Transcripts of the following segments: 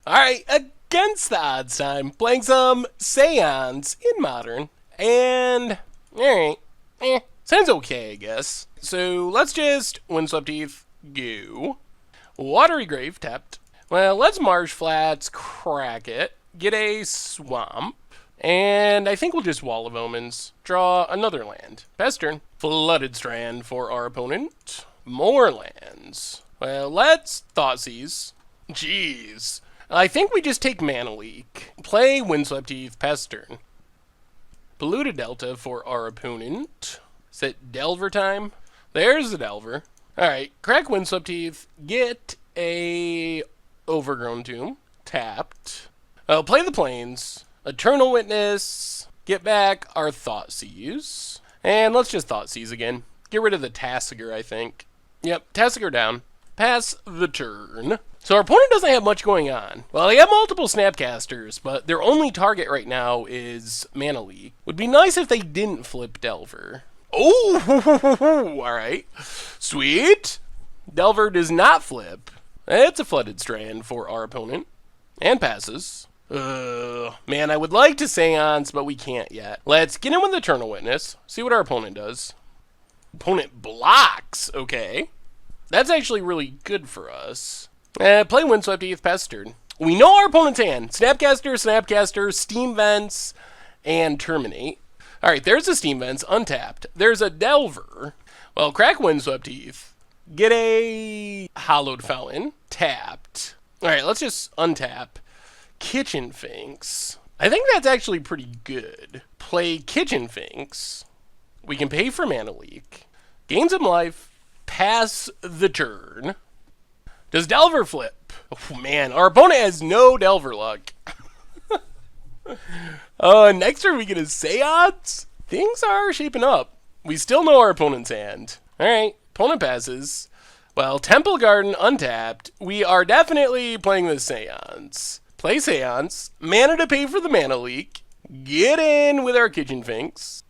Alright, against the odds time, playing some Seance in Modern, and, alright, sounds okay, I guess. So, let's just Windswept Heath, go. Watery Grave, tapped. Well, let's Marsh Flats, crack it, get a Swamp, and I think we'll just Wall of Omens, draw another land. Pass turn. Flooded Strand for our opponent. More lands. Well, let's Thoughtseize. Jeez. I think we just take Mana Leak. Play Windswept Heath, pass turn. Polluted Delta for our opponent. Is it Delver time? There's the Delver. Alright, crack Windswept Heath, get a Overgrown Tomb, tapped. Play the Plains, Eternal Witness, get back our Thoughtseize. And let's just Thoughtseize again. Get rid of the Tassiger, I think. Yep, Tassiger down. Pass the turn. So our opponent doesn't have much going on. Well, they have multiple Snapcasters, but their only target right now is Mana Leak. Would be nice if they didn't flip Delver. Oh, alright. Sweet. Delver does not flip. It's a Flooded Strand for our opponent. And passes. Man, I would like to Seance, but we can't yet. Let's get in with Eternal Witness. See what our opponent does. Opponent blocks. Okay. That's actually really good for us. Play Windswept Heath, pass turn. We know our opponent's hand. Snapcaster, Steam Vents, and Terminate. Alright, there's a Steam Vents, untapped. There's a Delver. Well, crack Windswept Heath. Get a Hallowed Fountain, tapped. Alright, let's just untap. Kitchen Finks. I think that's actually pretty good. Play Kitchen Finks. We can pay for Mana Leak. Gain some life. Pass the turn. Does Delver flip? Oh, man, our opponent has no Delver luck. Next turn we get a Seance. Things are shaping up. We still know our opponent's hand. Alright, opponent passes. Well, Temple Garden untapped. We are definitely playing the Seance. Play Seance. Mana to pay for the Mana Leak. Get in with our Kitchen Finks.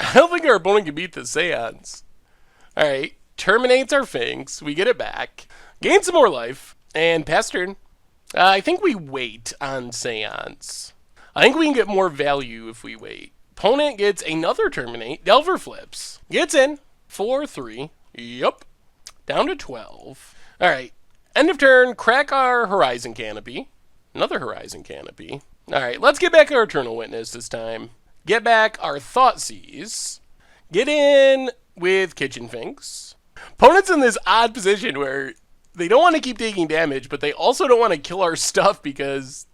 I don't think our opponent can beat the Seance. Alright, terminates our Finks. We get it back. Gain some more life. And pass turn. I think we wait on Seance. I think we can get more value if we wait. Opponent gets another terminate. Delver flips. Gets in. 4-3. Yup. Down to 12. Alright. End of turn. Crack our Horizon Canopy. Another Horizon Canopy. Alright, let's get back our Eternal Witness this time. Get back our Thoughtseize. Get in with Kitchen Finks. Opponent's in this odd position where they don't want to keep taking damage, but they also don't want to kill our stuff because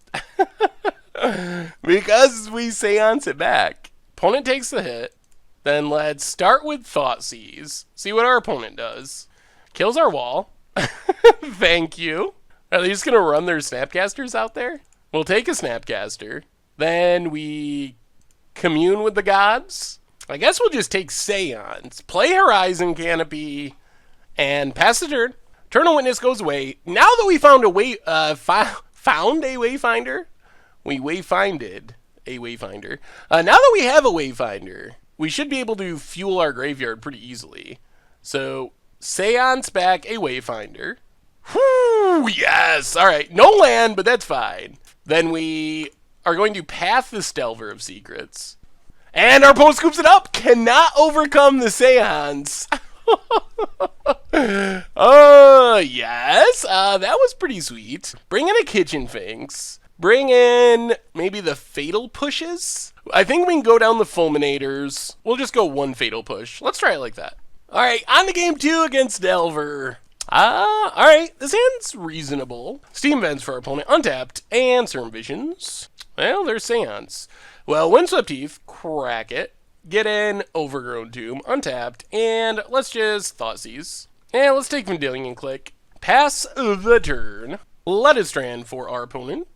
because we Seance it back. Opponent takes the hit. Then let's start with Thoughtseize. See what our opponent does. Kills our wall. Thank you. Are they just going to run their Snapcasters out there? We'll take a Snapcaster. Then we commune with the gods. I guess we'll just take Seance, play Horizon Canopy, and pass the turn. Eternal Witness goes away. Now that we found a found a Wayfinder, we wayfinded a Wayfinder. Now that we have a Wayfinder, we should be able to fuel our graveyard pretty easily. So, Seance back a Wayfinder. Whoo, yes! Alright, no land, but that's fine. Then we are going to path the Delver of Secrets. And our opponent scoops it up. Cannot overcome the Seance. Yes. That was pretty sweet. Bring in a Kitchen Finks. Bring in maybe the Fatal Pushes. I think we can go down the Fulminators. We'll just go one Fatal Push. Let's try it like that. Alright, on to game 2 against Delver. Alright, this hand's reasonable. Steam Vents for our opponent, untapped, and Certain Visions. Well, there's Seance. Well, Windswept Heath, crack it. Get in, Overgrown Tomb, untapped, and let's just Thoughtseize. And let's take Vendilion Click. Pass the turn. Flooded Strand for our opponent.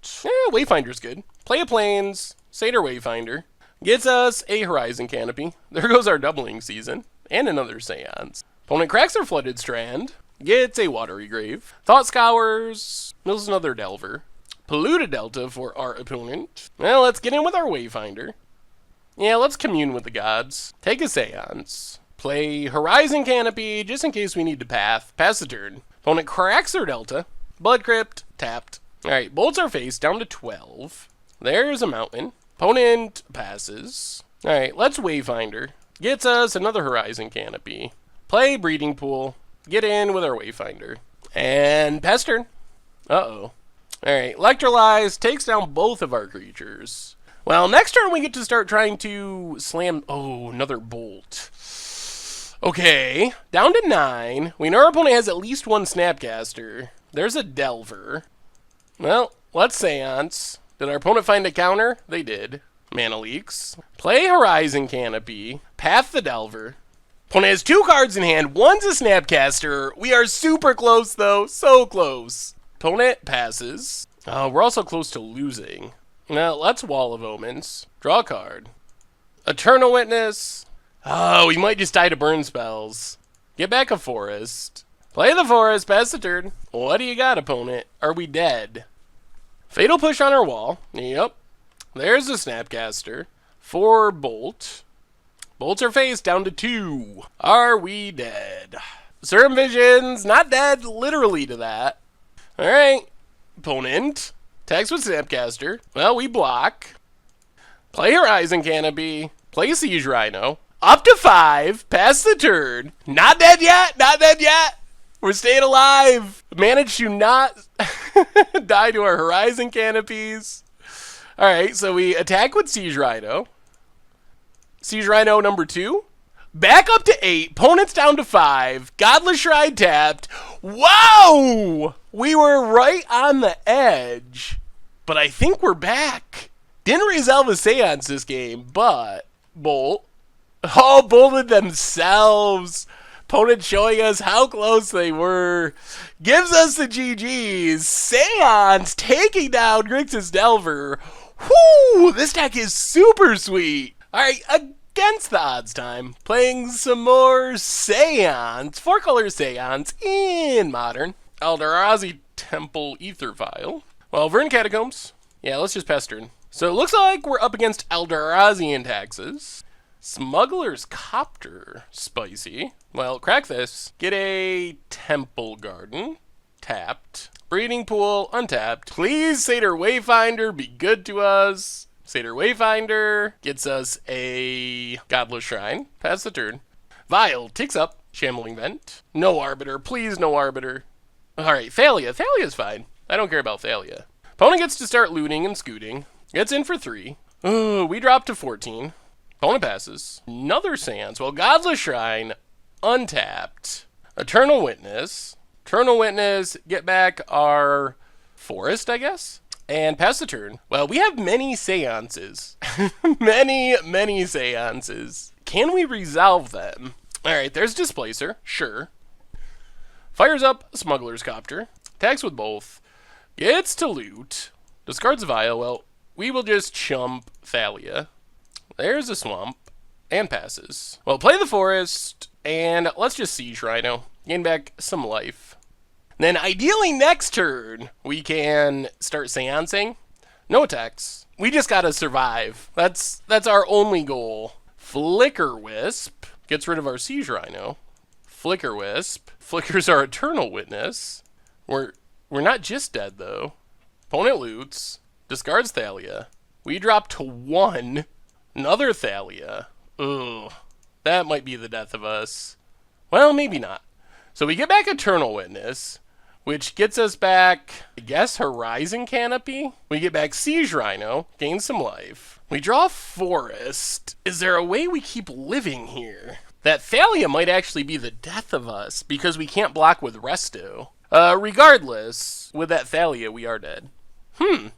Wayfinder's good. Play a Plains, Satyr Wayfinder. Gets us a Horizon Canopy. There goes our Doubling Season. And another Seance. Opponent cracks our Flooded Strand. Gets a Watery Grave. Thought Scours. Mills another Delver. Polluted Delta for our opponent. Well, let's get in with our Wayfinder. Yeah, let's commune with the gods. Take a Seance. Play Horizon Canopy, just in case we need to path. Pass the turn. Opponent cracks their Delta. Blood Crypt, tapped. Alright, bolts our face down to 12. There's a mountain. Opponent passes. Alright, let's Wayfinder. Gets us another Horizon Canopy. Play Breeding Pool. Get in with our Wayfinder. And pass turn. Uh-oh. Alright, Electrolyze takes down both of our creatures. Well, next turn we get to start trying to slam... Oh, another Bolt. Okay, down to 9. We know our opponent has at least one Snapcaster. There's a Delver. Well, let's Seance. Did our opponent find a counter? They did. Mana Leaks. Play Horizon Canopy. Path the Delver. Opponent has 2 cards in hand. One's a Snapcaster. We are super close, though. So close. Opponent passes. We're also close to losing. Now, let's Wall of Omens. Draw a card. Eternal Witness. Oh, we might just die to burn spells. Get back a forest. Play the forest, pass the turn. What do you got, opponent? Are we dead? Fatal Push on our wall. Yep. There's a Snapcaster. 4 Bolt. Bolts our face down to 2. Are we dead? Certain Visions, not dead, literally to that. Alright. Opponent. Attacks with Snapcaster. Well, we block. Play Horizon Canopy. Play Siege Rhino. Up to 5. Pass the turn. Not dead yet. Not dead yet. We're staying alive. Managed to not die to our Horizon Canopies. Alright, so we attack with Siege Rhino. Siege Rhino number 2. Back up to 8. Opponent's down to 5. Godless Shrine tapped. Wow! We were right on the edge. But I think we're back. Didn't resolve a Seance this game, but... Bolt. Oh, bolted themselves. Opponent showing us how close they were. Gives us the GGs. Seance taking down Grixis Delver. Whoo! This deck is super sweet. Alright, against the odds time. Playing some more Seance. 4-color Seance in Modern. Eldrazi Temple Ether Vial. Well, Vern Catacombs. Yeah, let's just pass turn. So it looks like we're up against Eldrazian Taxes. Smuggler's Copter. Spicy. Well, crack this. Get a Temple Garden. Tapped. Breeding Pool. Untapped. Please, Satyr Wayfinder, be good to us. Satyr Wayfinder gets us a Godless Shrine. Pass the turn. Vial ticks up. Shambling Vent. No Arbiter. Please, no Arbiter. Alright, Thalia. Thalia's fine. I don't care about Thalia. Opponent gets to start looting and scooting. Gets in for 3. Ooh, we drop to 14. Opponent passes. Another Seance. Well, Godless Shrine, untapped. Eternal Witness. Eternal Witness, get back our forest, I guess? And pass the turn. Well, we have many Seances. many Seances. Can we resolve them? Alright, there's Displacer. Sure. Fires up Smuggler's Copter. Attacks with both. Gets to loot. Discards Vial. Well, we will just chump Thalia. There's a swamp, and passes. Well, play the forest, and let's just Siege Rhino. Gain back some life. Then, ideally, next turn, we can start seancing. No attacks. We just gotta survive. That's our only goal. Flicker Wisp gets rid of our Siege Rhino. Flicker Wisp flickers our Eternal Witness. We're not just dead, though. Opponent loots. Discards Thalia. We drop to 1. Another Thalia. Ugh. That might be the death of us. Well, maybe not. So we get back Eternal Witness, which gets us back, I guess, Horizon Canopy. We get back Siege Rhino, gain some life. We draw Forest. Is there a way we keep living here? That Thalia might actually be the death of us, because we can't block with Resto. Regardless, with that Thalia, we are dead.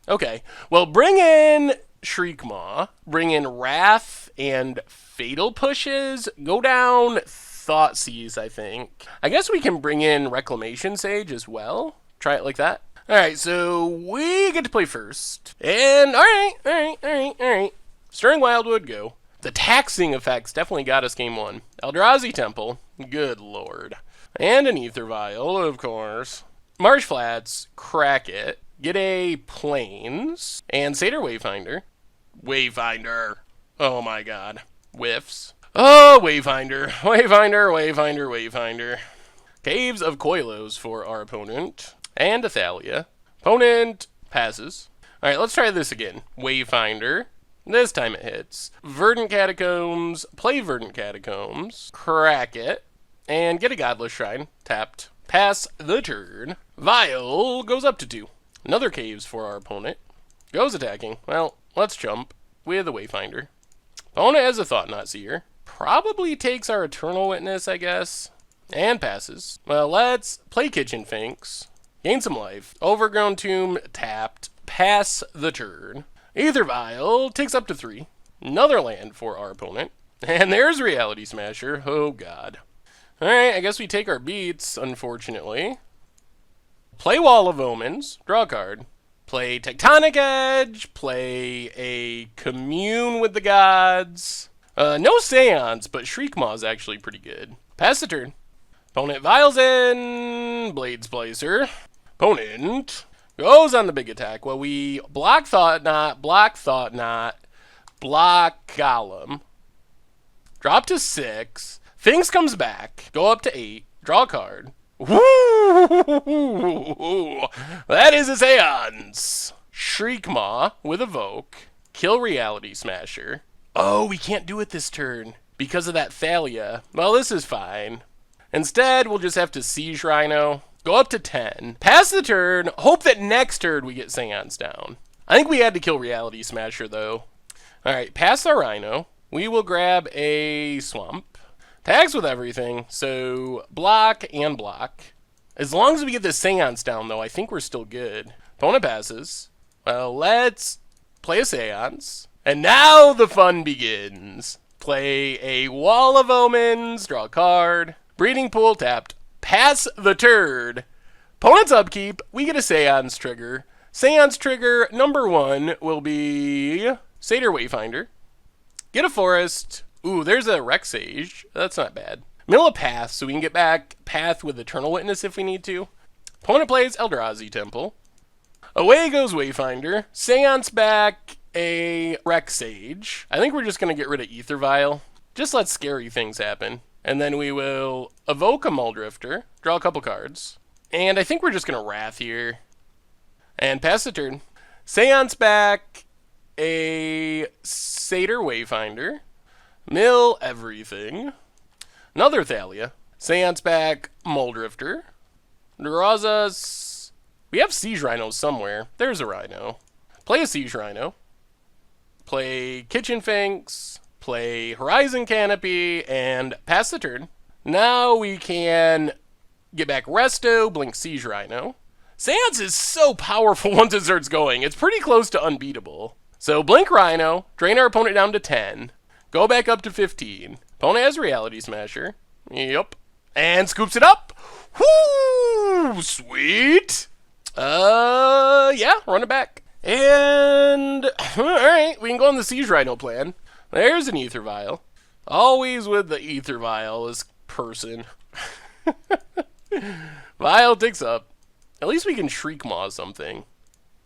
Okay. Well, bring in Shriekmaw, bring in Wrath and Fatal Pushes, go down Thoughtseize, I think. I guess we can bring in Reclamation Sage as well. Try it like that. Alright, so we get to play first. And alright. Stirring Wildwood, go. The taxing effects definitely got us game 1. Eldrazi Temple, good lord. And an Ether Vial, of course. Marsh Flats, crack it. Get a Plains. And Satyr Wayfinder. Wayfinder. Oh my god. Whiffs. Oh, Wayfinder. Wayfinder. Caves of Koilos for our opponent. And a Thalia. Opponent Passes. Alright, let's try this again. Wayfinder. This time it hits. Verdant Catacombs. Play Verdant Catacombs. Crack it. And get a Godless Shrine. Tapped. Pass the turn. Vial goes up to 2. Another Caves for our opponent. Goes attacking. Well, let's jump with a Wayfinder. Opponent has a Thought-Knot Seer. Probably takes our Eternal Witness, I guess. And passes. Well, let's play Kitchen Finks. Gain some life. Overgrown Tomb tapped. Pass the turn. Aether Vial takes up to 3. Another land for our opponent. And there's Reality Smasher. Oh, God. Alright, I guess we take our beats, unfortunately. Play Wall of Omens. Draw a card. Play Tectonic Edge. Play a Commune with the Gods. No Seance, but Shriekmaw is actually pretty good. Pass the turn. Opponent Vials in. Blade Splicer. Opponent goes on the big attack. Well, we block Thought-Knot, block Thought-Knot, block Golem. Drop to 6. Things comes back. Go up to 8. Draw a card. Woo! That is a Seance. Shriekmaw with Evoke. Kill Reality Smasher. Oh, we can't do it this turn because of that Thalia. Well, this is fine. Instead, we'll just have to Siege Rhino. Go up to 10. Pass the turn. Hope that next turn we get Seance down. I think we had to kill Reality Smasher, though. Alright, pass our Rhino. We will grab a Swamp. Tags with everything, so block and block. As long as we get this Seance down, though, I think we're still good. Opponent passes. Well, let's play a Seance. And now the fun begins. Play a Wall of Omens. Draw a card. Breeding Pool tapped. Pass the turn. Opponent's upkeep, we get a Seance trigger. Seance trigger number 1 will be Satyr Wayfinder. Get a forest. Ooh, there's a Rex Sage. That's not bad. Mill a path, so we can get back path with Eternal Witness if we need to. Opponent plays Eldrazi Temple. Away goes Wayfinder. Seance back a Rex Sage. I think we're just going to get rid of Aether Vial. Just let scary things happen. And then we will evoke a Muldrifter, draw a couple cards. And I think we're just going to Wrath here. And pass the turn. Seance back a Satyr Wayfinder. Mill everything. Another Thalia. Seance back Muldrifter. Draws us... We have Siege Rhinos somewhere. There's a Rhino. Play a Siege Rhino. Play Kitchen Finks. Play Horizon Canopy, and pass the turn. Now we can get back Resto, blink Siege Rhino. Seance is so powerful once it starts going. It's pretty close to unbeatable. So blink Rhino, drain our opponent down to 10, go back up to 15. Opponent has Reality Smasher. Yep. And scoops it up. Whoo! Sweet! Yeah, run it back. And, alright, we can go on the Siege Rhino plan. There's an Aether Vial. Always with the Aether Vial, this person. Vial ticks up. At least we can Shriekmaw something.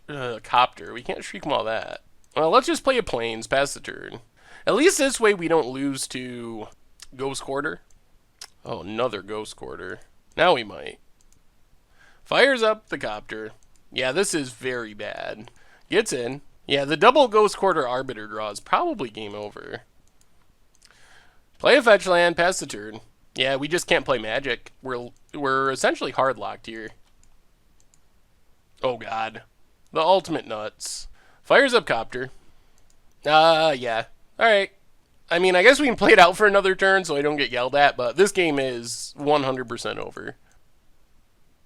Copter. We can't Shriekmaw that. Well, let's just play a Plains, pass the turn. At least this way we don't lose to Ghost Quarter. Oh, another Ghost Quarter. Now we might. Fires up the Copter. Yeah, this is very bad. Gets in. Yeah, the double Ghost Quarter Arbiter draw is probably game over. Play a fetch land, pass the turn. Yeah, we just can't play Magic. We're essentially hard locked here. Oh god. The ultimate nuts. Fires up Copter. Yeah. Alright. I mean, I guess we can play it out for another turn so I don't get yelled at, but this game is 100% over.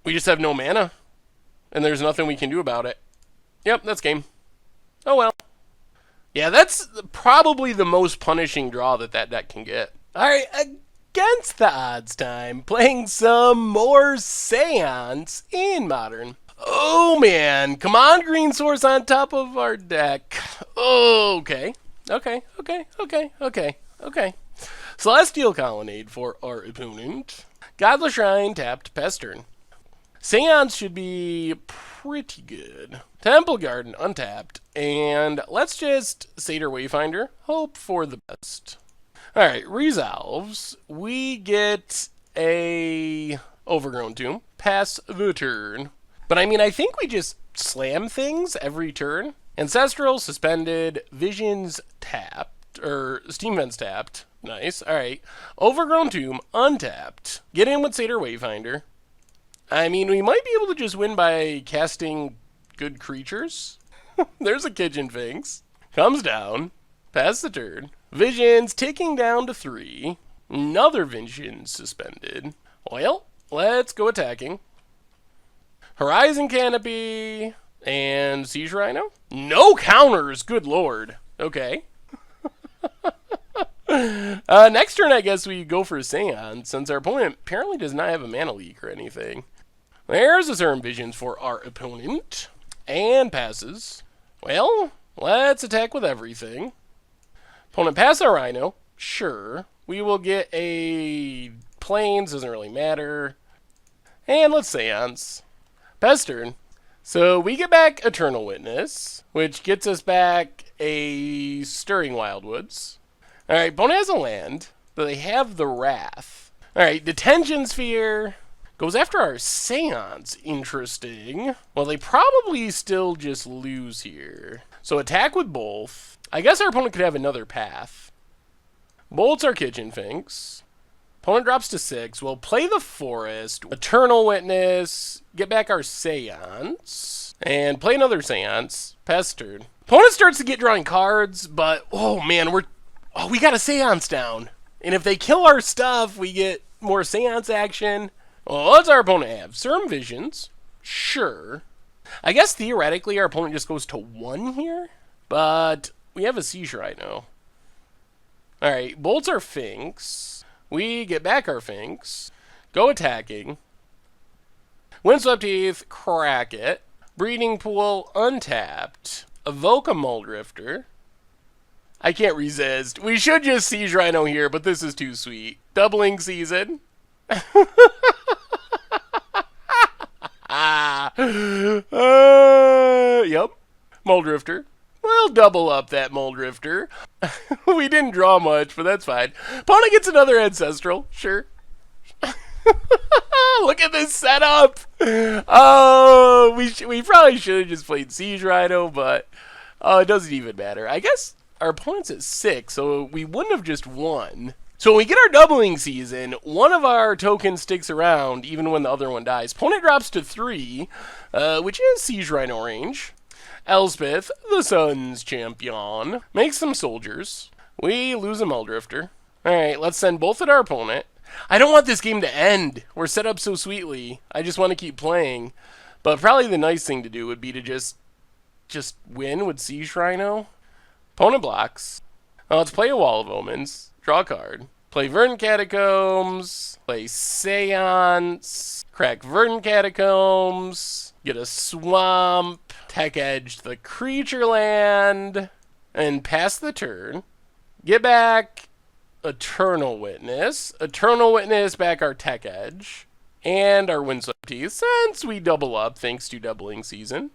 We just have no mana. And there's nothing we can do about it. Yep, that's game. Oh well. Yeah, that's probably the most punishing draw that deck can get. Alright, against the odds time, playing some more Seance in Modern. Oh man, come on, green source on top of our deck. Okay. Celestial Colonnade for our opponent. Godless Shrine tapped, pass turn. Seance should be pretty good. Temple Garden untapped. And let's just Satyr Wayfinder. Hope for the best. Alright, resolves. We get a Overgrown Tomb. Pass the turn. But I mean, I think we just slam things every turn. Ancestral, suspended, visions tapped, or steam vents tapped. Nice. All right. Overgrown tomb, untapped. Get in with Satyr Wayfinder. I mean, we might be able to just win by casting good creatures. There's a Kitchen Finks. Comes down. Pass the turn. Visions ticking down to 3. Another Vision suspended. Well, let's go attacking. Horizon Canopy and Siege Rhino. No counters, good lord. Okay. Next turn, I guess we go for Seance, since our opponent apparently does not have a mana leak or anything. There's a Serum Visions for our opponent. And passes. Well, let's attack with everything. Opponent pass our Rhino. Sure. We will get a Plains, doesn't really matter. And let's Seance. Pass turn. So we get back Eternal Witness, which gets us back a Stirring Wildwoods. Alright, opponent has a land, but they have the Wrath. Alright, Detention Sphere goes after our Seance. Interesting. Well, they probably still just lose here. So attack with both. I guess our opponent could have another path. Bolts our Kitchen Finks. Opponent drops to 6. We'll play the Forest. Eternal Witness. Get back our Seance. And play another Seance. Pass turn. Opponent starts to get drawing cards, but oh man, we got a Seance down. And if they kill our stuff, we get more Seance action. Well, what's our opponent have? Serum Visions. Sure. I guess theoretically our opponent just goes to 1 here. But we have a Seizure, I know. Alright, bolts our Finks. We get back our Finks. Go attacking. Windswept Heath, crack it. Breeding Pool, untapped. Evoke a Muldrifter. I can't resist. We should just Siege Rhino here, but this is too sweet. Doubling Season. Yep. Muldrifter. We'll double up that Muldrifter. We didn't draw much, but that's fine. Opponent gets another Ancestral. Sure. Look at this setup. Oh, we probably should have just played Siege Rhino, but it doesn't even matter. I guess our opponent's at 6, so we wouldn't have just won. So when we get our doubling season, one of our tokens sticks around even when the other one dies. Opponent drops to 3, which is Siege Rhino range. Elspeth, the Sun's champion, makes some soldiers. We lose a Muldrifter. Alright, let's send both at our opponent. I don't want this game to end. We're set up so sweetly. I just want to keep playing. But probably the nice thing to do would be to just win with Siege Rhino. Opponent blocks. Let's play a Wall of Omens. Draw a card. Play Verdant Catacombs. Play Seance. Crack Verdant Catacombs. Get a Swamp. Tech Edge the creature land. And pass the turn. Get back Eternal Witness. Eternal Witness back our Tech Edge. And our Windswept Heath, since we double up thanks to doubling season.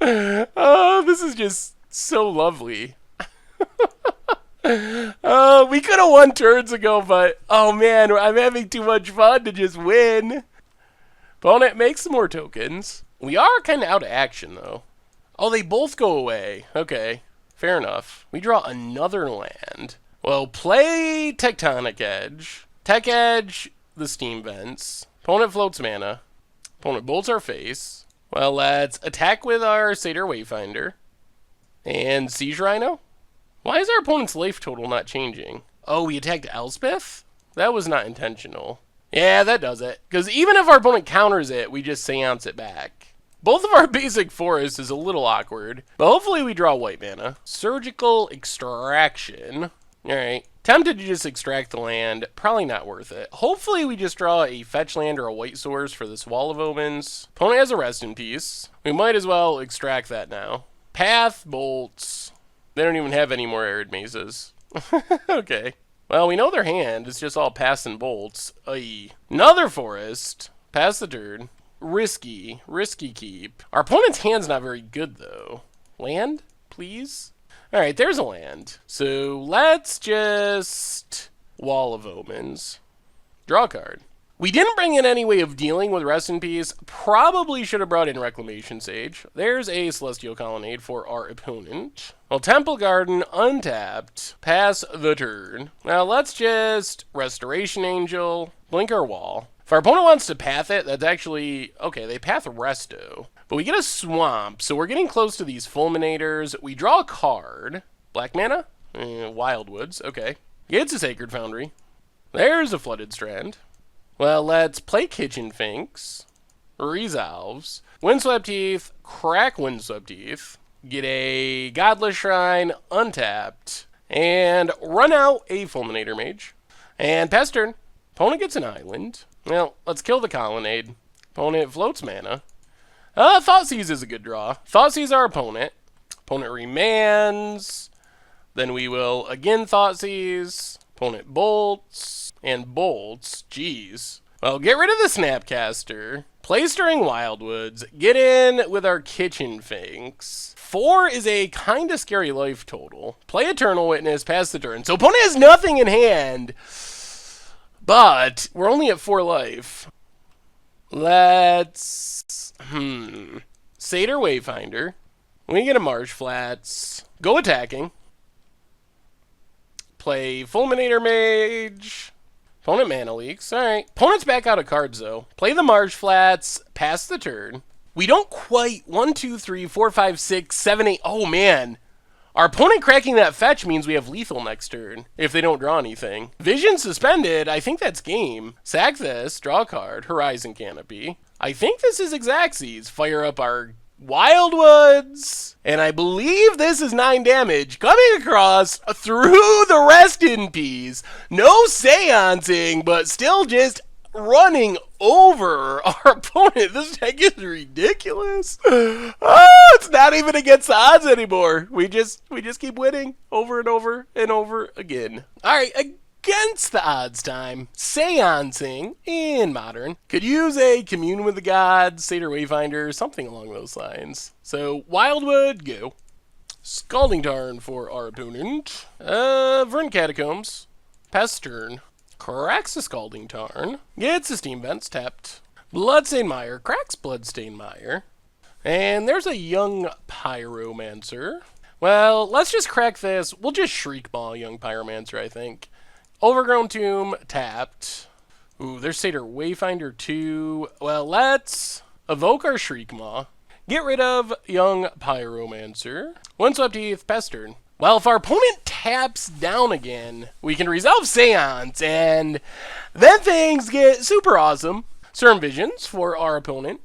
Oh, this is just so lovely. We could have won turns ago, but oh man, I'm having too much fun to just win. Opponent makes some more tokens. We are kind of out of action though. Oh, they both go away. Okay, fair enough. We draw another land. Well, play Tectonic Edge. Tech Edge, the Steam Vents. Opponent floats mana. Opponent bolts our face. Well, let's attack with our Satyr Wayfinder. And Siege Rhino? Why is our opponent's life total not changing? Oh, we attacked Elspeth? That was not intentional. Yeah, that does it. Because even if our opponent counters it, we just Seance it back. Both of our basic forests is a little awkward. But hopefully we draw white mana. Surgical Extraction. Alright. Tempted to just extract the land. Probably not worth it. Hopefully we just draw a fetch land or a white source for this Wall of Omens. Opponent has a Rest in Peace. We might as well extract that now. Path, bolts. They don't even have any more Arid Mazes. Okay. Well, we know their hand. It's just all pass and bolts. Aye. Another forest. Pass the turn. Risky. Risky keep. Our opponent's hand's not very good, though. Land, please? Alright, there's a land. So let's just Wall of Omens. Draw a card. We didn't bring in any way of dealing with Rest in Peace. Probably should have brought in Reclamation Sage. There's a Celestial Colonnade for our opponent. Well, Temple Garden, untapped. Pass the turn. Now let's just Restoration Angel, blink our wall. If our opponent wants to path it, that's actually... Okay, they path Resto. But we get a Swamp, so we're getting close to these Fulminators. We draw a card. Black mana? Wildwoods, okay. It's a Sacred Foundry. There's a Flooded Strand. Well, let's play Kitchen Finks. Resolves. Windswept Heath, crack Windswept Heath. Get a Godless Shrine, untapped. And run out a Fulminator Mage. And pass turn. Opponent gets an island. Well, let's kill the Colonnade. Opponent floats mana. Thoughtseize is a good draw. Thoughtseize our opponent. Opponent remands. Then we will again Thoughtseize. Opponent bolts. And bolts. Jeez. Well, get rid of the Snapcaster. Play Stirring Wildwoods. Get in with our Kitchen Finks. 4 is a kind of scary life total. Play Eternal Witness. Pass the turn. So opponent has nothing in hand. But we're only at 4 life. Let's... Satyr Wayfinder. We get a Marsh Flats. Go attacking. Play Fulminator Mage. Opponent mana leaks. Alright. Opponent's back out of cards, though. Play the Marsh Flats. Pass the turn. We don't quite... 1, 2, 3, 4, 5, 6, 7, 8... Oh, man. Our opponent cracking that fetch means we have lethal next turn, if they don't draw anything. Vision suspended, I think that's game. Sack this, draw a card, Horizon Canopy. I think this is Xaxes. Fire up our Wildwoods. And I believe this is 9 damage. Coming across through the Rest in Peace. No seancing, but still just running over our opponent. This deck is ridiculous. Oh, it's not even against the odds anymore. We just keep winning over and over and over again. All right, against the odds time. Seancing in Modern. Could use a Commune with the Gods, Satyr Wayfinder, something along those lines. So Wildwood, go. Scalding Tarn for our opponent. Vern Catacombs. Pass turn. Cracks the Scalding Tarn. Gets the Steam Vents tapped. Bloodstained Mire. Cracks Bloodstained Mire. And there's a young Pyromancer. Well, let's just crack this. We'll just Shriekmaw young Pyromancer, I think. Overgrown Tomb tapped. Ooh, there's Satyr Wayfinder too. Well, let's evoke our Shriekmaw. Get rid of young Pyromancer. Windswept Heath, pass turn. Well, if our opponent taps down again, we can resolve Seance, and then things get super awesome. Serum Visions for our opponent.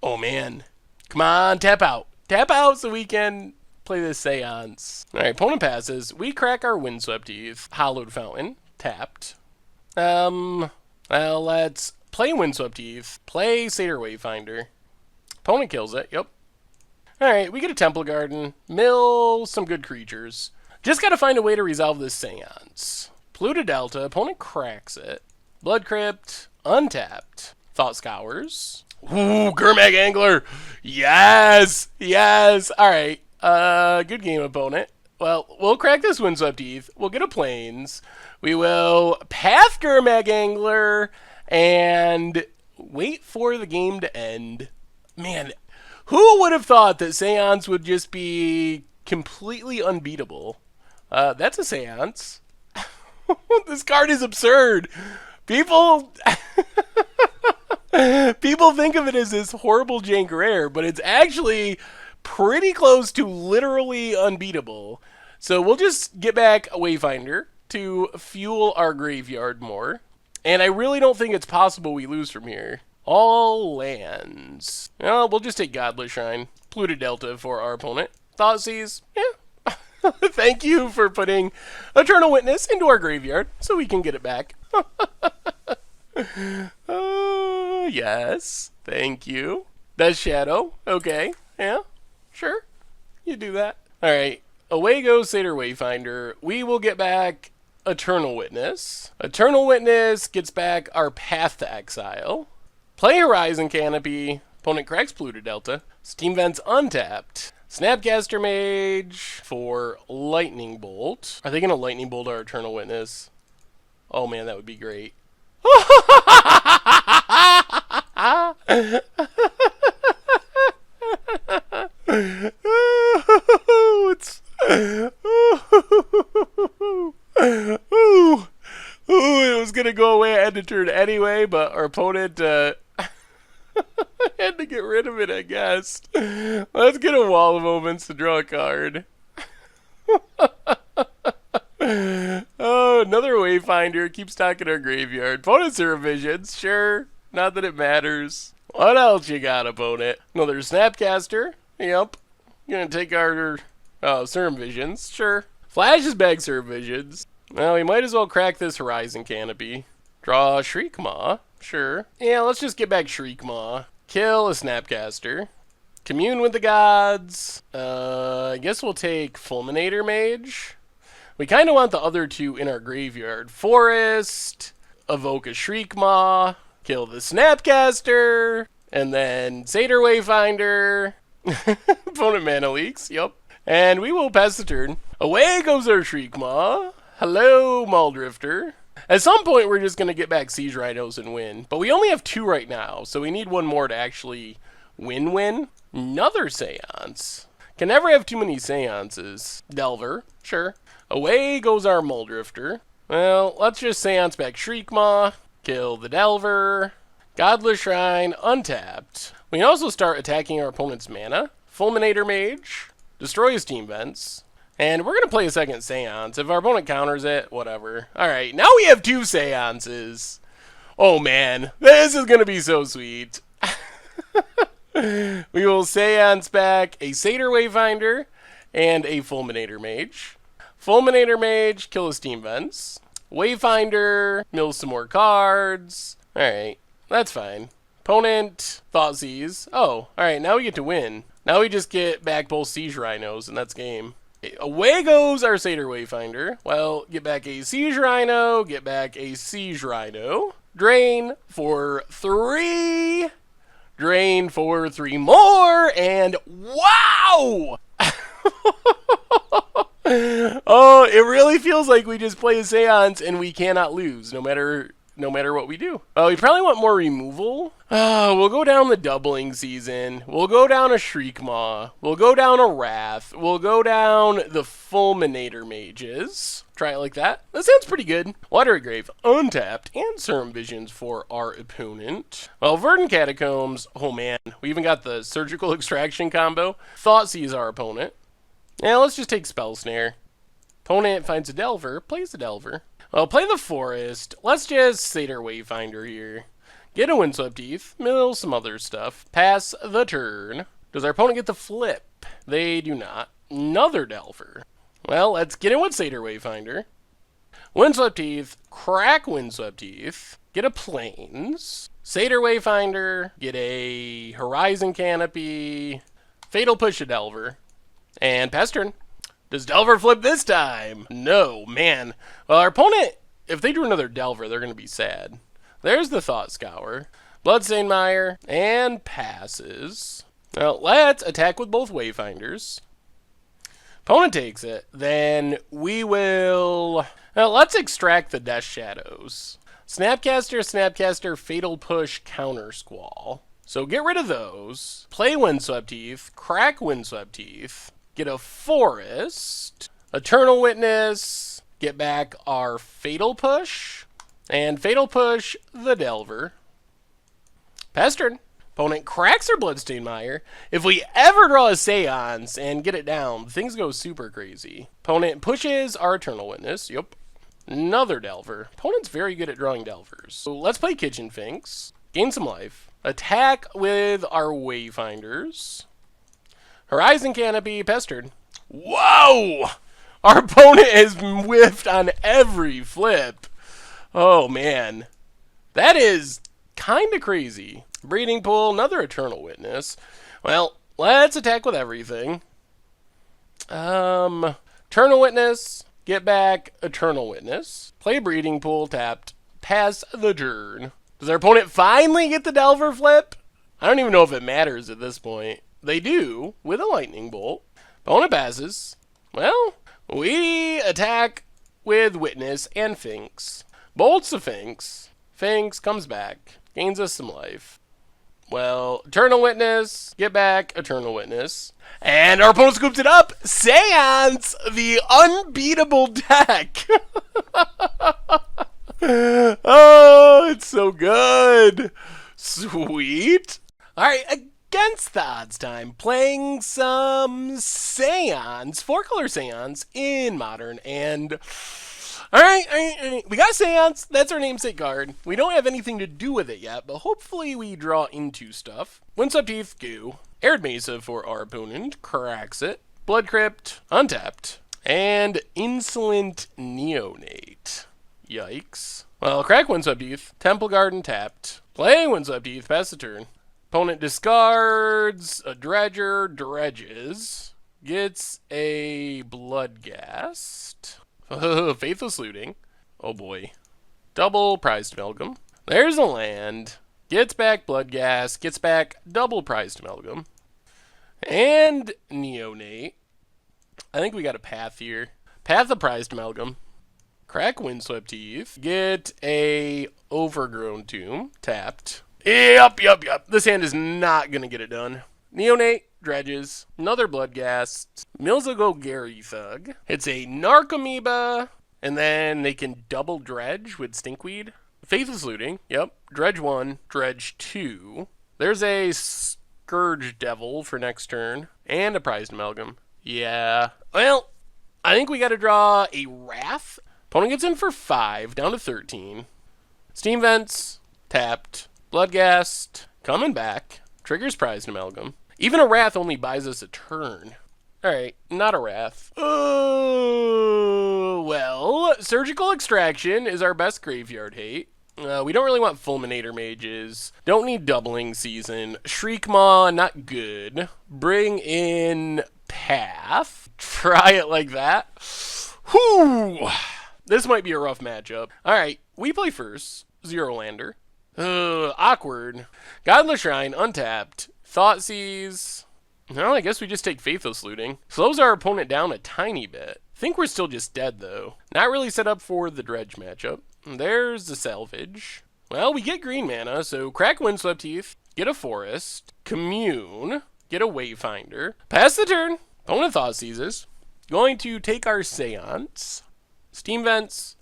Oh, man. Come on, tap out. Tap out so we can play this Seance. All right, opponent passes. We crack our Windswept Heath. Hallowed Fountain, tapped. Well, let's play Windswept Heath. Play Satyr Wayfinder. Opponent kills it, yep. Alright, we get a Temple Garden, mill some good creatures. Just gotta find a way to resolve this Seance. Polluted Delta, opponent cracks it. Blood Crypt, untapped. Thought Scours. Ooh, Gurmag Angler! Yes! Yes! Alright, good game, opponent. Well, we'll crack this Windswept Heath. We'll get a Plains. We will path Gurmag Angler and wait for the game to end. Man, who would have thought that Seance would just be completely unbeatable? That's a Seance. This card is absurd. People think of it as this horrible jank rare, but it's actually pretty close to literally unbeatable. So we'll just get back a Wayfinder to fuel our graveyard more. And I really don't think it's possible we lose from here. All lands. Well, we'll just take Godless Shrine. Polluted Delta for our opponent. Thoughtseize. Yeah. Thank you for putting Eternal Witness into our graveyard so we can get it back. Yes. Thank you. That's Shadow. Okay. Yeah. Sure. You do that. Alright. Away goes Satyr Wayfinder. We will get back Eternal Witness. Eternal Witness gets back our Path to Exile. Play Horizon Canopy. Opponent cracks Polluted Delta. Steam Vents untapped. Snapcaster Mage for Lightning Bolt. Are they going to Lightning Bolt our Eternal Witness? Oh man, that would be great. It's ooh, it was gonna go away. I had to turn anyway, but our opponent had to get rid of it, I guess. Let's get a wall of moments to draw a card. Oh, another Wayfinder keeps talking our graveyard. Opponent's Visions, sure. Not that it matters. What else you got, opponent? Another Snapcaster. Yep. Gonna take our Serum Visions, sure. Flashes back Serum Visions. Well, we might as well crack this Horizon Canopy. Draw a Shriekmaw, sure. Yeah, let's just get back Shriekmaw. Kill a Snapcaster. Commune with the gods. I guess we'll take Fulminator Mage. We kind of want the other two in our graveyard. Forest, evoke a Shriekmaw, kill the Snapcaster, and then Satyr Wayfinder. Opponent mana leaks, yep. And we will pass the turn. Away goes our Shriekmaw. Hello, Muldrifter. At some point, we're just going to get back Siege Rhinos and win. But we only have 2 right now, so we need 1 more to actually win. Another Seance. Can never have too many Seances. Delver, sure. Away goes our Muldrifter. Well, let's just Seance back Shriekmaw. Kill the Delver. Godless Shrine, untapped. We can also start attacking our opponent's mana. Fulminator Mage. Destroy his team vents. And we're going to play a second Seance. If our opponent counters it, whatever. Alright, now we have 2 Seances. Oh man, this is going to be so sweet. We will Seance back a Satyr Wayfinder and a Fulminator Mage. Fulminator Mage, kill his team vents. Wayfinder, mill some more cards. Alright, that's fine. Opponent, Thoughtseize. Oh, alright, now we get to win. Now we just get back both Siege Rhinos, and that's game. Away goes our Satyr Wayfinder. Well, get back a Siege Rhino, get back a Siege Rhino. Drain for 3. Drain for 3 more, and wow! Oh, it really feels like we just play a Seance and we cannot lose, no matter what we do. We probably want more removal. We'll go down the Doubling Season. We'll go down a Shriekmaw. We'll go down a Wrath. We'll go down the Fulminator Mages. Try it like that. That sounds pretty good. Watery Grave, untapped, and Serum Visions for our opponent. Well, Verdant Catacombs, oh man. We even got the Surgical Extraction combo. Thoughtseize our opponent. Now let's just take Spell Snare. Opponent finds a Delver, plays the Delver. Well, play the Forest. Let's just Satyr Wayfinder here. Get a Windswept Heath, mill some other stuff. Pass the turn. Does our opponent get the flip? They do not. Another Delver. Well, let's get in with Satyr Wayfinder. Windswept Heath, crack Windswept Heath. Get a Plains. Satyr Wayfinder, get a Horizon Canopy. Fatal Push a Delver. And pass turn. Does Delver flip this time? No, man. Well, our opponent, if they drew another Delver, they're going to be sad. There's the Thought Scour. Bloodstained Mire, and passes. Well, let's attack with both Wayfinders. Opponent takes it. Then we will... Well, let's extract the Death Shadows. Snapcaster, Fatal Push, Counter Squall. So get rid of those. Play Windswept Heath, crack Windswept Heath. Get a Forest, Eternal Witness, get back our Fatal Push, and Fatal Push the Delver. Pass turn. Opponent cracks our Bloodstained Mire. If we ever draw a Seance and get it down, things go super crazy. Opponent pushes our Eternal Witness. Yep. Another Delver. Opponent's very good at drawing Delvers. So let's play Kitchen Finks. Gain some life. Attack with our Wayfinders. Horizon Canopy, pestered. Whoa! Our opponent has whiffed on every flip. Oh, man. That is kind of crazy. Breeding Pool, another Eternal Witness. Well, let's attack with everything. Eternal Witness, get back Eternal Witness. Play Breeding Pool, tapped. Pass the turn. Does our opponent finally get the Delver flip? I don't even know if it matters at this point. They do, with a Lightning Bolt. Opponent passes. Well, we attack with Witness and Finks. Bolts the Finks. Finks comes back. Gains us some life. Well, Eternal Witness, get back, Eternal Witness. And our opponent scoops it up. Seance, the unbeatable deck. Oh, it's so good. Sweet. All right, against the odds time, playing some Seance, 4-color Seance in Modern, and all right, we got Seance. That's our namesake card. We don't have anything to do with it yet, but hopefully we draw into stuff. Windswept Heath, goo. Arid Mesa for our opponent, cracks it. Blood Crypt, untapped. And Insolent Neonate. Yikes. Well, crack Windswept Heath, Temple Garden tapped. Play Windswept Heath, pass the turn. Opponent discards a Dredger, dredges. Gets a Bloodghast. Faithless Looting. Oh boy. Double Prized Amalgam. There's a land. Gets back Bloodghast. Gets back double Prized Amalgam. And Neonate. I think we got a Path here. Path of Prized Amalgam. Crack Windswept Heath. Get a Overgrown Tomb. Tapped. Yup. This hand is not going to get it done. Neonate. Dredges, another Bloodghast, Milzago Gary Thug. It's a Narcomoeba, and then they can double dredge with Stinkweed. Faithless Looting, yep. Dredge 1, Dredge 2. There's a Scourge Devil for next turn, and a Prized Amalgam. Yeah. Well, I think we got to draw a Wrath. Opponent gets in for 5, down to 13. Steam Vents, tapped. Bloodghast, coming back. Triggers Prized Amalgam. Even a Wrath only buys us a turn. Alright, not a Wrath. Well, Surgical Extraction is our best graveyard hate. We don't really want Fulminator Mages. Don't need Doubling Season. Shriekmaw, not good. Bring in Path. Try it like that. Whew! This might be a rough matchup. Alright, we play first. Zero Lander. Awkward. Godless Shrine, untapped. Thoughtseize. Well, I guess we just take Faithless Looting. Slows our opponent down a tiny bit. Think we're still just dead, though. Not really set up for the Dredge matchup. There's the Salvage. Well, we get green mana, so crack Windswept Heath, get a Forest, Commune, get a Wayfinder, pass the turn, opponent Thoughtseizes, going to take our Seance. Steam Vents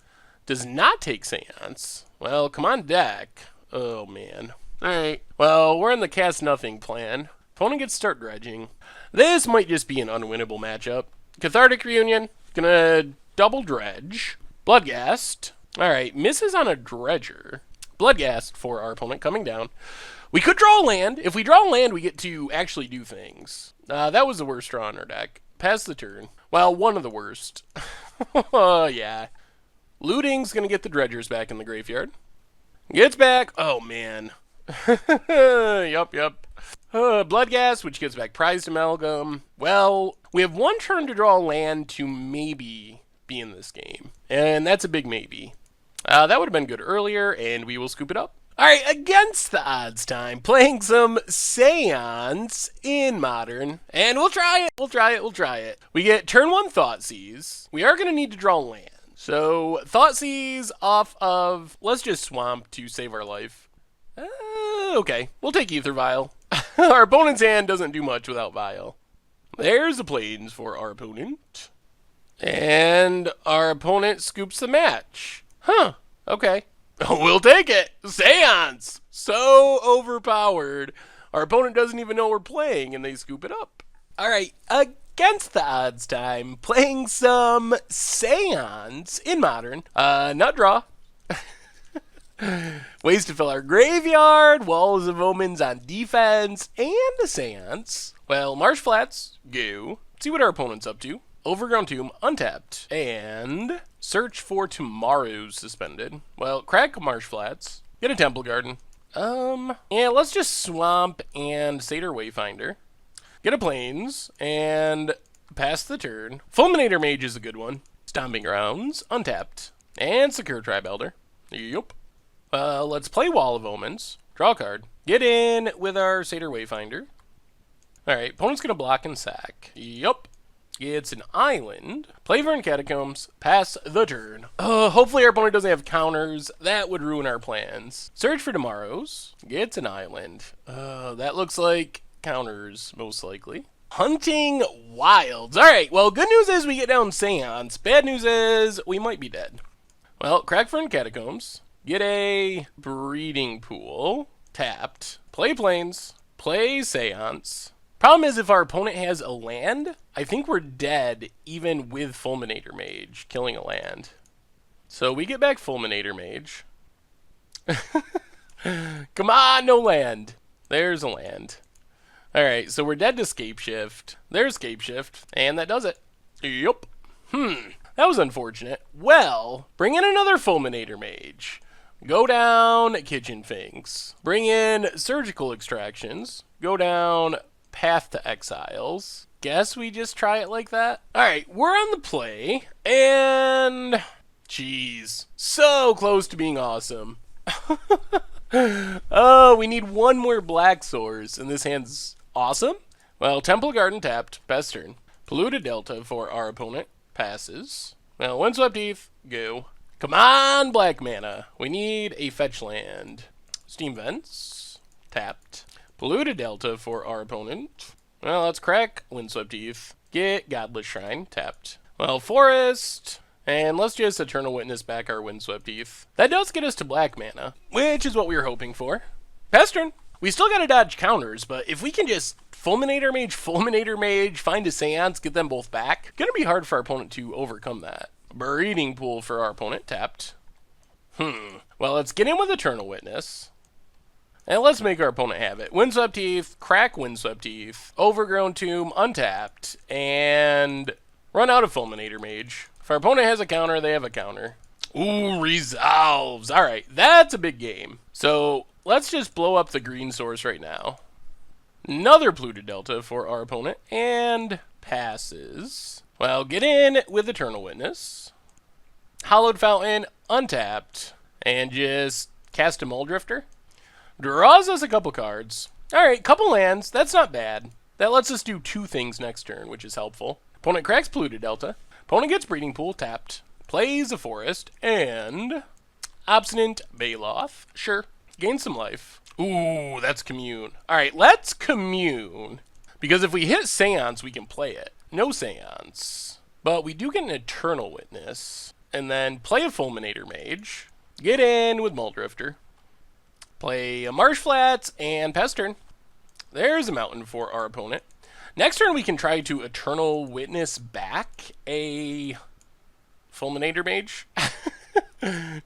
does not take Seance. Well, come on deck. Oh, man. Alright, well, we're in the cast nothing plan. Opponent gets start dredging. This might just be an unwinnable matchup. Cathartic Reunion, gonna double dredge. Bloodghast. Alright, misses on a dredger. Bloodghast for our opponent coming down. We could draw a land. If we draw a land, we get to actually do things. That was the worst draw on our deck. Pass the turn. Well, one of the worst. Yeah. Looting's gonna get the dredgers back in the graveyard. Gets back. Oh, man. Yup. Bloodghast, which gives back Prized Amalgam. Well, we have one turn to draw a land to maybe be in this game. And that's a big maybe. That would have been good earlier, and we will scoop it up. Alright, against the odds time, playing some Seance in Modern. And we'll try it. We get turn 1 Thoughtseize. We are going to need to draw land. So, Thoughtseize off of, let's just Swamp to save our life. Okay, we'll take Ether Vial. Our opponent's hand doesn't do much without Vial. There's the Plains for our opponent. And our opponent scoops the match. Huh, okay. We'll take it. Seance! So overpowered. Our opponent doesn't even know we're playing, and they scoop it up. Alright, against the odds time, playing some Seance in Modern. Not draw. Ways to fill our graveyard, Walls of Omens on defense, and a Seance. Well, Marsh Flats, go. See what our opponent's up to. Overgrown Tomb, untapped. And search for Tomorrow's suspended. Well, crack Marsh Flats. Get a Temple Garden. Yeah, let's just Swamp and Satyr Wayfinder. Get a Plains, and pass the turn. Fulminator Mage is a good one. Stomping Grounds, untapped. And Secure Tribe Elder. Yup. Let's play Wall of Omens. Draw a card. Get in with our Satyr Wayfinder. Alright, opponent's gonna block and sack. Yup. It's an island. Play Vern Catacombs. Pass the turn. Hopefully our opponent doesn't have counters. That would ruin our plans. Search for tomorrows. It's an island. That looks like counters, most likely. Hunting Wilds. Alright, well, good news is we get down Seance. Bad news is we might be dead. Well, crack Vern Catacombs. Get a breeding pool. Tapped. Play Plains. Play Seance. Problem is, if our opponent has a land, I think we're dead even with Fulminator Mage killing a land. So we get back Fulminator Mage. Come on, no land. There's a land. Alright, so we're dead to Scape Shift. There's Scape Shift, and that does it. Yup. That was unfortunate. Well, bring in another Fulminator Mage. Go down Kitchen Finks. Bring in Surgical Extractions. Go down Path to Exiles. Guess we just try it like that. Alright, we're on the play, and jeez, so close to being awesome. Oh, we need one more black source, and this hand's awesome. Well, Temple Garden tapped, best turn. Polluted Delta for our opponent, passes. Well, Windswept Heath, go. Come on, black mana. We need a fetch land. Steam Vents, tapped. Polluted Delta for our opponent. Well, let's crack Windswept Heath. Get Godless Shrine, tapped. Well, Forest, and let's just Eternal Witness back our Windswept Heath. That does get us to black mana, which is what we were hoping for. Pass turn. We still gotta dodge counters, but if we can just Fulminator Mage, find a Seance, get them both back, gonna be hard for our opponent to overcome that. Breeding Pool for our opponent, tapped. Well, let's get in with Eternal Witness. And let's make our opponent have it. Windswept Heath, crack Windswept Heath, Overgrown Tomb, untapped, and run out of Fulminator Mage. If our opponent has a counter, they have a counter. Ooh, resolves. Alright, that's a big game. So, let's just blow up the green source right now. Another Polluted Delta for our opponent, and passes. Well, get in with Eternal Witness. Hallowed Fountain, untapped, and just cast a Muldrifter. Draws us a couple cards. Alright, couple lands. That's not bad. That lets us do two things next turn, which is helpful. Opponent cracks Polluted Delta. Opponent gets Breeding Pool, tapped. Plays a Forest, and Obstinate Baloth. Sure. Gain some life. Ooh, that's Commune. Alright, let's Commune. Because if we hit Seance, we can play it. No Seance. But we do get an Eternal Witness. And then play a Fulminator Mage. Get in with Muldrifter. Play a Marsh Flats, and pass turn. There's a mountain for our opponent. Next turn, we can try to Eternal Witness back a Fulminator Mage.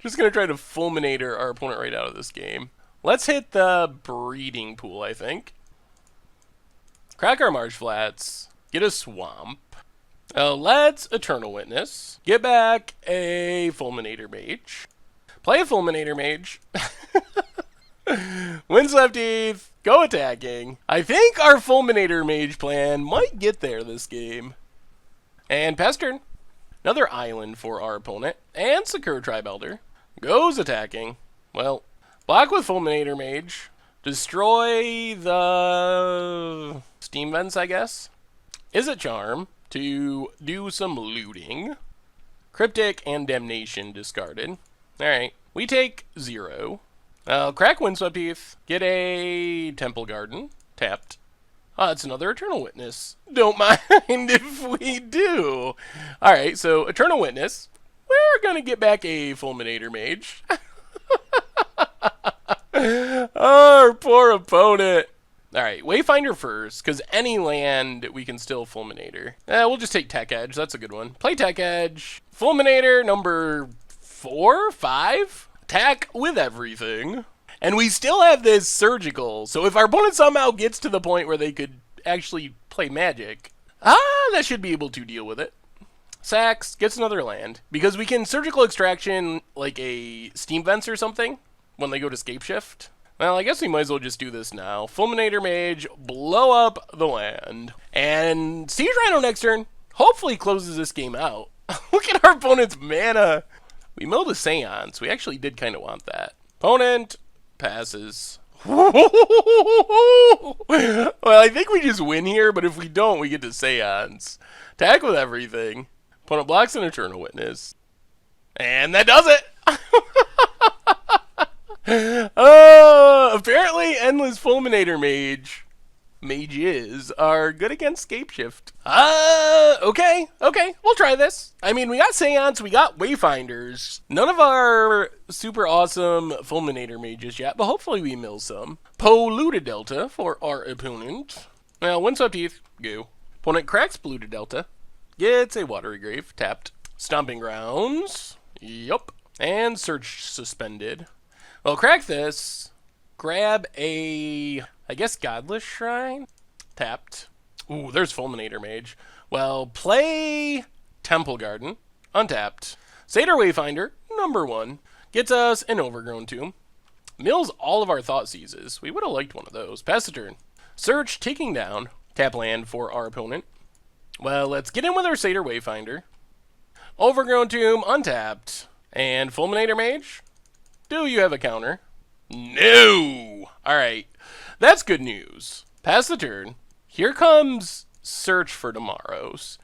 Just going to try to Fulminator our opponent right out of this game. Let's hit the Breeding Pool, I think. Crack our Marsh Flats. Get a Swamp. Let's Eternal Witness. Get back a Fulminator Mage. Play a Fulminator Mage. Windswept Heath, go attacking. I think our Fulminator Mage plan might get there this game. And pass turn. Another island for our opponent. And Sakura Tribe Elder. Goes attacking. Well, block with Fulminator Mage. Destroy the Steam Vents, I guess. Is it Charm to do some looting. Cryptic and Damnation discarded. Alright, we take 0. Crack Windswept Heath. Get a Temple Garden. Tapped. It's another Eternal Witness. Don't mind if we do. Alright, so Eternal Witness. We're going to get back a Fulminator Mage. Our poor opponent. Alright, Wayfinder first, because any land we can still Fulminator. We'll just take Tech Edge. That's a good one. Play Tech Edge. Fulminator number 4, 5. Attack with everything. And we still have this Surgical. So if our opponent somehow gets to the point where they could actually play Magic, that should be able to deal with it. Sacks, gets another land. Because we can Surgical Extraction like a Steam Vents or something when they go to Scape Shift. Well, I guess we might as well just do this now. Fulminator Mage, blow up the land. And Siege Rhino next turn hopefully closes this game out. Look at our opponent's mana. We milled a Seance. We actually did kind of want that. Opponent passes. Well, I think we just win here, but if we don't, we get to Seance. Attack with everything. Opponent blocks an Eternal Witness. And that does it! Apparently Endless Fulminator mages are good against Scapeshift. Okay, we'll try this. I mean, we got Seance, we got Wayfinders. None of our super awesome Fulminator mages yet, but hopefully we mill some. Polluted Delta for our opponent. Now, Windswept Teeth, go. Opponent cracks Polluted Delta. Gets a Watery Grave, tapped. Stomping Grounds, yup. And Search suspended. Well, crack this. Grab a, I guess, Godless Shrine. Tapped. Ooh, there's Fulminator Mage. Well, play Temple Garden. Untapped. Satyr Wayfinder, number 1. Gets us an Overgrown Tomb. Mills all of our Thought Seizes. We would have liked one of those. Pass the turn. Search, taking down. Tap land for our opponent. Well, let's get in with our Satyr Wayfinder. Overgrown Tomb, untapped. And Fulminator Mage? Do you have a counter? No! Alright, that's good news. Pass the turn. Here comes Search for Tomorrows.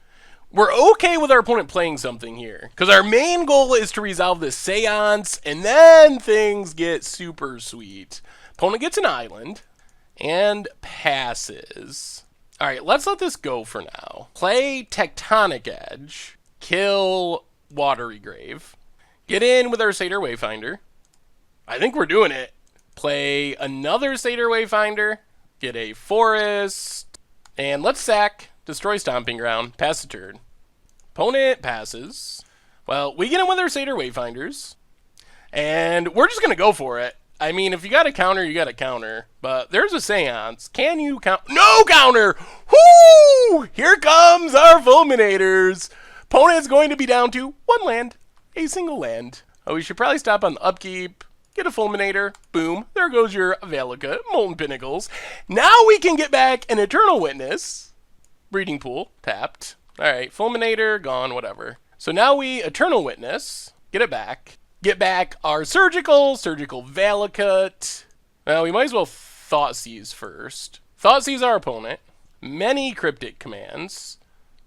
We're okay with our opponent playing something here, because our main goal is to resolve this Seance, and then things get super sweet. Opponent gets an island, and passes. Alright, let's let this go for now. Play Tectonic Edge. Kill Watery Grave. Get in with our Satyr Wayfinder. I think we're doing it. Play another Satyr Wayfinder. Get a Forest. And let's sack. Destroy Stomping Ground. Pass the turn. Opponent passes. Well, we get in with our Satyr Wayfinders. And we're just going to go for it. I mean, if you got a counter, you got a counter. But there's a Seance. Can you count? No counter! Whoo! Here comes our Fulminators. Opponent's going to be down to 1 land. A single land. Oh, we should probably stop on the upkeep. Get a Fulminator. Boom. There goes your Valakut. Molten Pinnacles. Now we can get back an Eternal Witness. Breeding Pool. Tapped. Alright, Fulminator, gone, whatever. So now we Eternal Witness. Get it back. Get back our Surgical Valakut. Well, we might as well Thought Seize first. Thought Seize our opponent. Many Cryptic commands.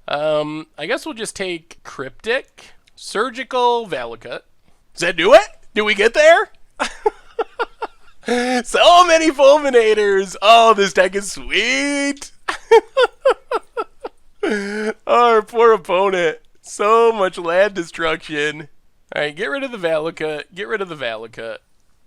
I guess we'll just take Cryptic. Surgical Valakut. Does that do it? Did we get there? So many Fulminators. Oh, this deck is sweet. Our poor opponent. So much land destruction. Alright, get rid of the Valakut. Get rid of the Valakut.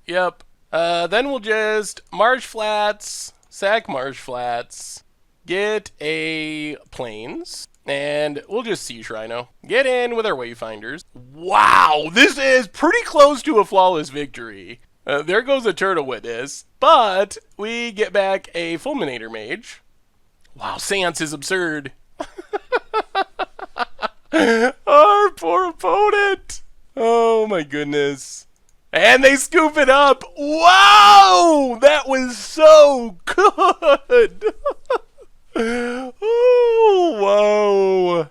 Yep. Then we'll just Marsh Flats. Sack Marsh Flats. Get a Plains. And we'll just Sea Shrino. Get in with our Wayfinders. Wow, this is pretty close to a flawless victory. There goes a Eternal Witness. But we get back a Fulminator Mage. Wow, Seance is absurd. Our poor opponent. Oh my goodness. And they scoop it up. Wow, that was so good. Oh, wow.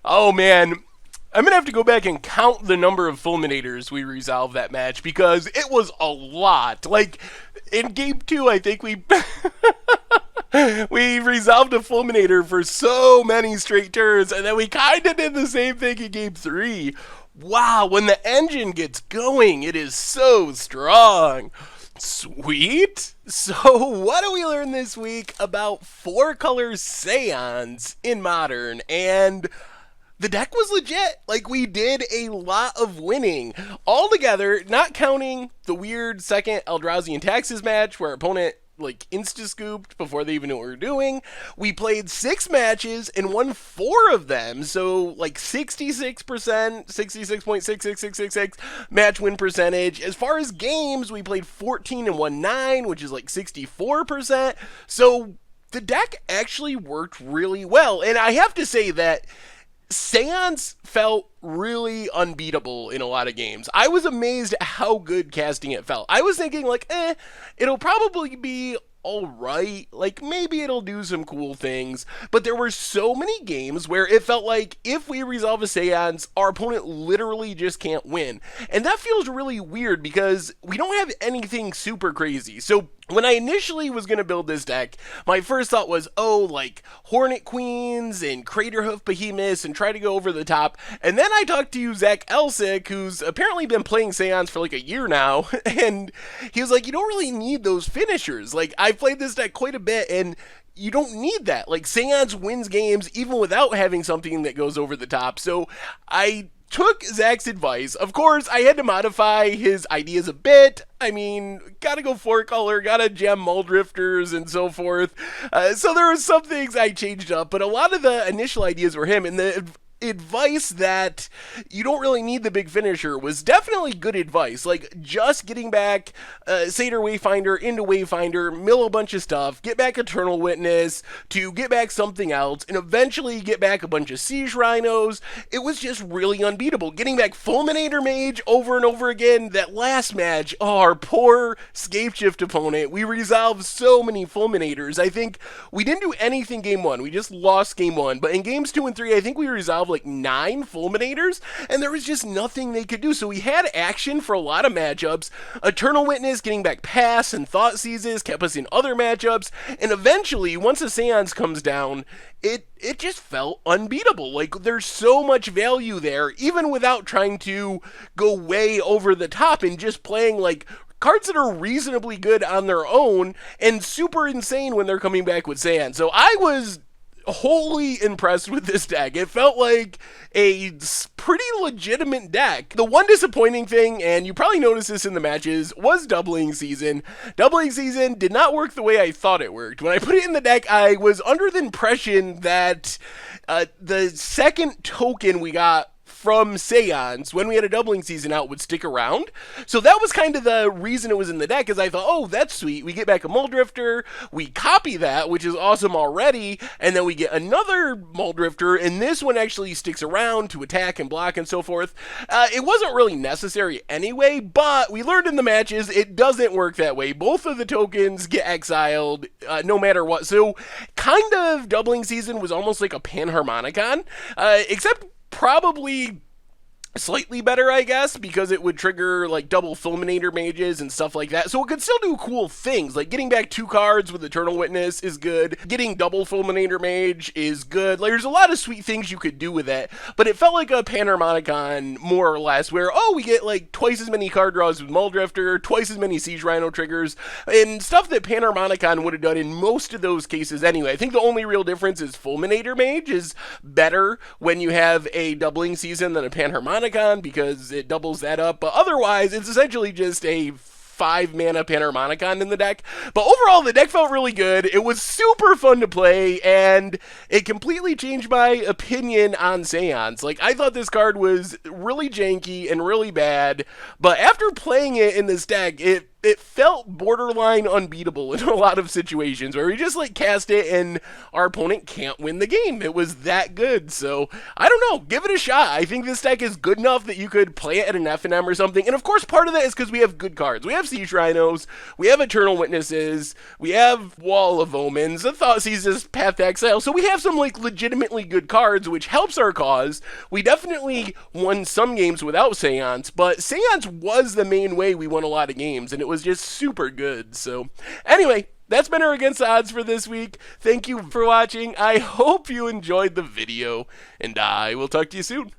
Oh, man. I'm going to have to go back and count the number of Fulminators we resolved that match because it was a lot. Like, in Game 2, I think we we resolved a Fulminator for so many straight turns, and then we kind of did the same thing in Game 3. Wow, when the engine gets going, it is so strong. Sweet. So what do we learn this week about 4-color Seance in Modern? And the deck was legit. Like, we did a lot of winning. All together, not counting the weird second Eldrazi Taxes match where our opponent like insta-scooped before they even knew what we were doing. We played 6 matches and won 4 of them. So like 66%, 66.66666 match win percentage. As far as games, we played 14 and won 9, which is like 64%. So the deck actually worked really well. And I have to say that Seance felt really unbeatable in a lot of games. I was amazed at how good casting it felt. I was thinking like, it'll probably be alright, like maybe it'll do some cool things, but there were so many games where it felt like if we resolve a seance, our opponent literally just can't win. And that feels really weird because we don't have anything super crazy. So when I initially was going to build this deck, my first thought was, oh, like Hornet Queens and Craterhoof Behemoths and try to go over the top. And then I talked to Zach Elsick, who's apparently been playing Seance for like a year now, and he was like, you don't really need those finishers. Like, I've played this deck quite a bit, and you don't need that. Like, Seance wins games even without having something that goes over the top. So I took Zach's advice. Of course, I had to modify his ideas a bit. I mean, gotta go four color, gotta gem Muldrifters and so forth. So there were some things I changed up, but a lot of the initial ideas were him, and the advice that you don't really need the big finisher was definitely good advice. Like, just getting back Satyr Wayfinder into Wayfinder, mill a bunch of stuff, get back Eternal Witness, to get back something else, and eventually get back a bunch of Siege Rhinos. It was just really unbeatable. Getting back Fulminator Mage over and over again. That last match, oh, our poor Scapeshift opponent. We resolved so many Fulminators. I think we didn't do anything game one. We just lost game one. But in games 2 and 3, I think we resolved like 9 Fulminators, and there was just nothing they could do. So we had action for a lot of matchups. Eternal Witness getting back Pass and Thought Seizes kept us in other matchups, and eventually, once a Seance comes down, it just felt unbeatable. Like, there's so much value there, even without trying to go way over the top and just playing like cards that are reasonably good on their own and super insane when they're coming back with Seance. So I was wholly impressed with this deck. It felt like a pretty legitimate deck. The one disappointing thing, and you probably noticed this in the matches, was Doubling Season. Doubling Season did not work the way I thought it worked. When I put it in the deck, I was under the impression that the second token we got from Seance when we had a Doubling Season out would stick around. So that was kind of the reason it was in the deck, is I thought, oh, that's sweet. We get back a Muldrifter, we copy that, which is awesome already, and then we get another Muldrifter, and this one actually sticks around to attack and block and so forth. It wasn't really necessary anyway, but we learned in the matches it doesn't work that way. Both of the tokens get exiled no matter what. So kind of Doubling Season was almost like a Panharmonicon, except probably slightly better, I guess, because it would trigger like double Fulminator Mages and stuff like that. So it could still do cool things, like getting back 2 cards with Eternal Witness is good, getting double Fulminator Mage is good. Like, there's a lot of sweet things you could do with it, but it felt like a Panharmonicon more or less, where, oh, we get like twice as many card draws with Muldrifter, twice as many Siege Rhino triggers, and stuff that Panharmonicon would have done in most of those cases anyway. I think the only real difference is Fulminator Mage is better when you have a Doubling Season than a Panharmonicon, because it doubles that up, but otherwise it's essentially just a 5-mana Panharmonicon in the deck. But overall, the deck felt really good. It was super fun to play, and it completely changed my opinion on Seance. Like, I thought this card was really janky and really bad, but after playing it in this deck, it felt borderline unbeatable in a lot of situations where we just like cast it and our opponent can't win the game. It was that good. So I don't know, give it a shot. I think this deck is good enough that you could play it at an FNM or something. And of course, part of that is because we have good cards. We have Siege Rhinos, we have Eternal Witnesses, we have Wall of Omens, the Thought Seizes, Path to Exile. So we have some like legitimately good cards, which helps our cause. We definitely won some games without Seance, but Seance was the main way we won a lot of games, and it was just super good. So anyway, that's been our Against the Odds for this week. Thank you for watching. I hope you enjoyed the video, and I will talk to you soon.